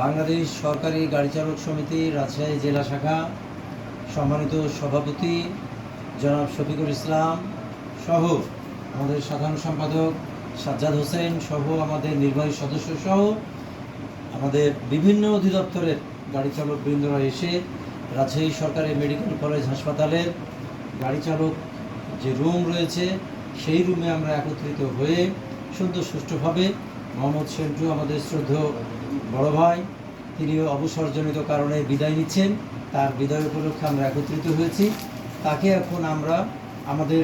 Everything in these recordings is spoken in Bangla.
বাংলাদেশ সরকারি গাড়ি চালক সমিতি রাজশাহী জেলা শাখা সম্মানিত সভাপতি জনাব শফিকুল ইসলাম সহ আমাদের সাধারণ সম্পাদক সাজ্জাদ হোসেন সহ আমাদের নির্বাহী সদস্য সহ আমাদের বিভিন্ন অধিদপ্তরের গাড়ি চালক বৃন্দরা এসে রাজশাহী সরকারি মেডিকেল কলেজ হাসপাতালের গাড়ি চালক যে রুম রয়েছে সেই রুমে আমরা একত্রিত হয়ে সুন্দর সুষ্ঠুভাবে মোহাম্মদ সেন্টু আমাদের শ্রদ্ধেয় বড় ভাই তিনিও অবসরজনিত কারণে বিদায় নিচ্ছেন, তার বিদায় উপলক্ষে আমরা একত্রিত হয়েছি। তাকে এখন আমরা আমাদের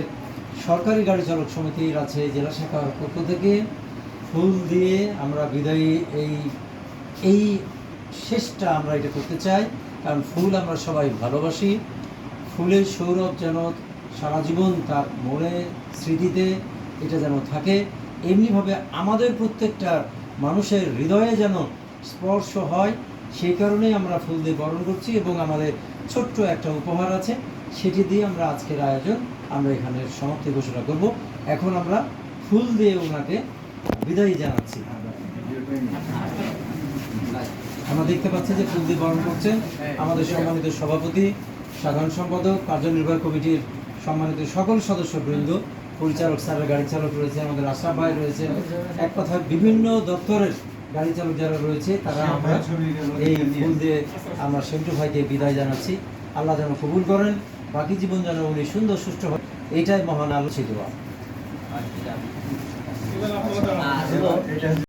সরকারি গাড়ি চালক সমিতি রাজশাহী জেলা শাখার পক্ষ থেকে ফুল দিয়ে আমরা বিদায়ী এই শেষটা আমরা এটা করতে চাই, কারণ ফুল আমরা সবাই ভালোবাসি। ফুলের সৌরভ যেন সারা জীবন তার মনে স্মৃতিতে এটা যেন থাকে, এমনিভাবে আমাদের প্রত্যেকটা মানুষের হৃদয়ে যেন স্পর্শ হয়, সেই কারণেই আমরা ফুল দিয়ে বরণ করছি। এবং আমাদের ছোট্ট একটা উপহার আছে, সেটি দিয়ে আমরা আজকের আয়োজন আমরা এখানে সমাপ্তি ঘোষণা করব। এখন আমরা ফুল দিয়ে ওনাকে বিদায় জানাচ্ছি। আমরা দেখতে পাচ্ছি যে ফুল দিয়ে বরণ করছেন আমাদের সম্মানিত সভাপতি, সাধারণ সম্পাদক, কার্যনির্বাহী কমিটির সম্মানিত সকল সদস্যবৃন্দ, পরিচালক স্যারের গাড়ি চালক রয়েছে, আমাদের আশরাফ ভাই রয়েছে, এক কথায় বিভিন্ন দপ্তরের গাড়ি চালক যারা রয়েছে তারা আমরা এই ফুল দিয়ে আমরা সেন্টু ভাইকে বিদায় জানাচ্ছি। আল্লাহ যেন কবুল করেন, বাকি জীবন যেন উনি সুন্দর সুষ্ঠু হয়, এইটাই মহান আলোচিত।